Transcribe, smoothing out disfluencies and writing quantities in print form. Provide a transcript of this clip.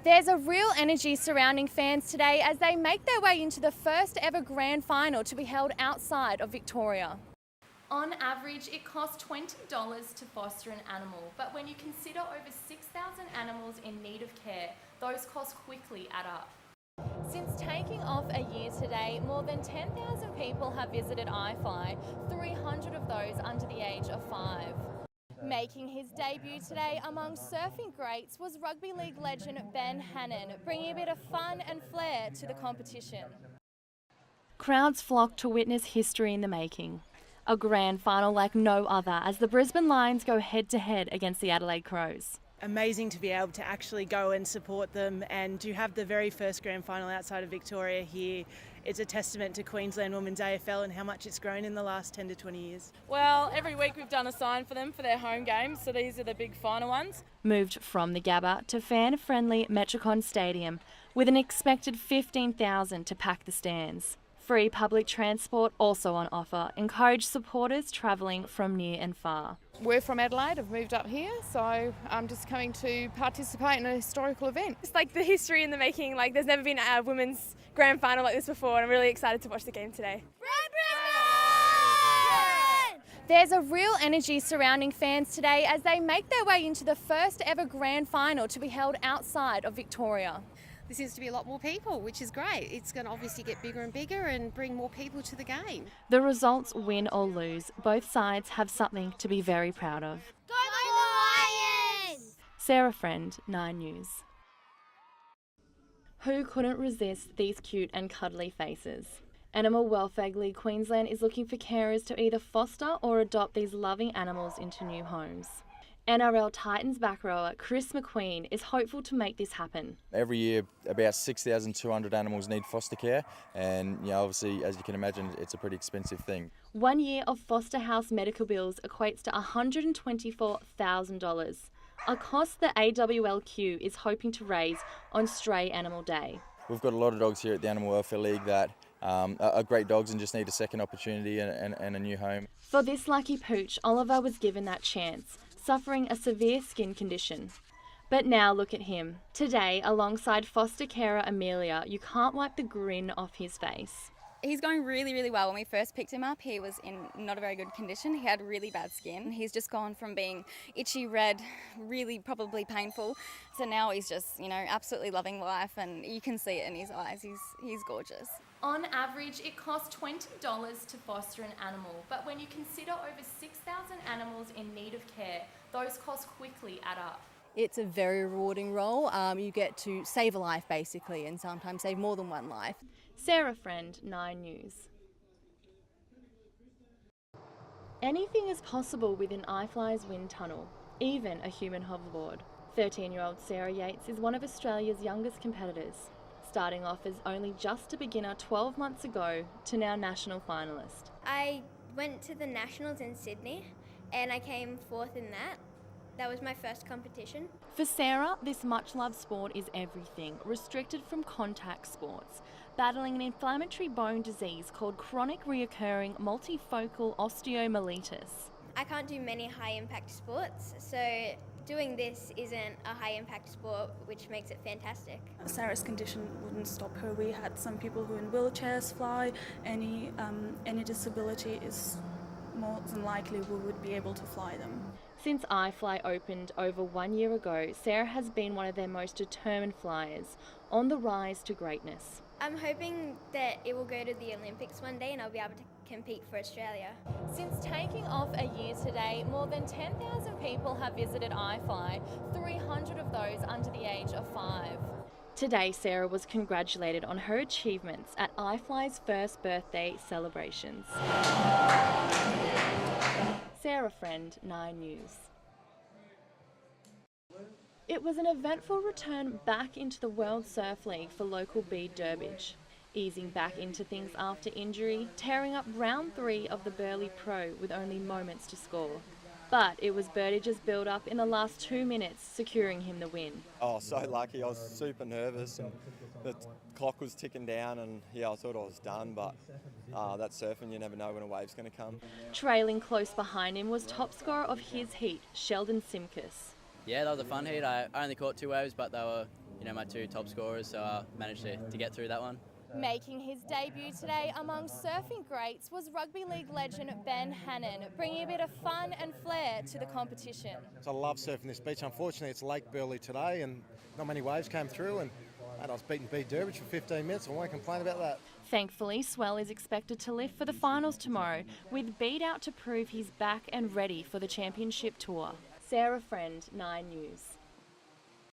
There's a real energy surrounding fans today as they make their way into the first ever grand final to be held outside of Victoria. On average, it costs $20 to foster an animal, but when you consider over 6,000 animals in need of care, those costs quickly add up. Since taking off a year today, more than 10,000 people have visited iFly, 300 of those under the age of 5. Making his debut today among surfing greats was rugby league legend Ben Hannon, bringing a bit of fun and flair to the competition. Crowds flocked to witness history in the making. A grand final like no other as the Brisbane Lions go head-to-head against the Adelaide Crows. Amazing to be able to actually go and support them and to have the very first grand final outside of Victoria here. It's a testament to Queensland Women's AFL and how much it's grown in the last 10 to 20 years. Well, every week we've done a sign for them for their home games, so these are the big final ones. Moved from the Gabba to fan-friendly Metricon Stadium with an expected 15,000 to pack the stands. Free public transport also on offer, encourage supporters travelling from near and far. We're from Adelaide, I've moved up here, so I'm just coming to participate in a historical event. It's like the history in the making, like there's never been a women's grand final like this before, and I'm really excited to watch the game today. There's a real energy surrounding fans today as they make their way into the first ever grand final to be held outside of Victoria. There seems to be a lot more people, which is great. It's going to obviously get bigger and bigger and bring more people to the game. The results, win or lose, both sides have something to be very proud of. Go the Lions! Sarah Friend, 9 News. Who couldn't resist these cute and cuddly faces? Animal Welfare League Queensland is looking for carers to either foster or adopt these loving animals into new homes. NRL Titans back rower Chris McQueen is hopeful to make this happen. Every year about 6,200 animals need foster care, and obviously, as you can imagine, it's a pretty expensive thing. 1 year of foster house medical bills equates to $124,000, a cost the AWLQ is hoping to raise on Stray Animal Day. We've got a lot of dogs here at the Animal Welfare League that are great dogs and just need a second opportunity and a new home. For this lucky pooch, Oliver was given that chance, suffering a severe skin condition. But now look at him. Today, alongside foster carer Amelia, you can't wipe the grin off his face. He's going really, really well. When we first picked him up, he was in not a very good condition. He had really bad skin. He's just gone from being itchy, red, really probably painful. So now he's just, absolutely loving life, and you can see it in his eyes. He's gorgeous. On average, it costs $20 to foster an animal, but when you consider over 6,000 animals in need of care, those costs quickly add up. It's a very rewarding role. You get to save a life basically, and sometimes save more than one life. Sarah Friend, 9 News. Anything is possible within iFly's wind tunnel, even a human hoverboard. 13-year-old Sarah Yates is one of Australia's youngest competitors, starting off as only just a beginner 12 months ago to now national finalist. I went to the Nationals in Sydney and I came fourth in that. That was my first competition. For Sarah, this much-loved sport is everything, restricted from contact sports, battling an inflammatory bone disease called chronic reoccurring multifocal osteomyelitis. I can't do many high-impact sports, so doing this isn't a high-impact sport, which makes it fantastic. Sarah's condition wouldn't stop her. We had some people who in wheelchairs fly. Any disability is more than likely we would be able to fly them. Since iFly opened over 1 year ago, Sarah has been one of their most determined flyers, on the rise to greatness. I'm hoping that it will go to the Olympics one day and I'll be able to compete for Australia. Since taking off a year today, more than 10,000 people have visited iFly, 300 of those under the age of 5. Today, Sarah was congratulated on her achievements at iFly's first birthday celebrations. Sarah Friend, 9 News. It was an eventful return back into the World Surf League for local Bede Durbridge, easing back into things after injury, tearing up round 3 of the Burleigh Pro with only moments to score. But it was Burdage's build-up in the last 2 minutes securing him the win. Oh, so lucky. I was super nervous and the clock was ticking down and I thought I was done, but that surfing, you never know when a wave's going to come. Trailing close behind him was top scorer of his heat, Sheldon Simkus. Yeah, that was a fun heat. I only caught 2 waves, but they were my two top scorers, so I managed to get through that one. Making his debut today among surfing greats was rugby league legend Ben Hannon, bringing a bit of fun and flair to the competition. So I love surfing this beach. Unfortunately, it's Lake Burleigh today and not many waves came through, and I was beating B Durbridge for 15 minutes. I won't complain about that. Thankfully, Swell is expected to lift for the finals tomorrow, with Bede out to prove he's back and ready for the championship tour. Sarah Friend, 9 News.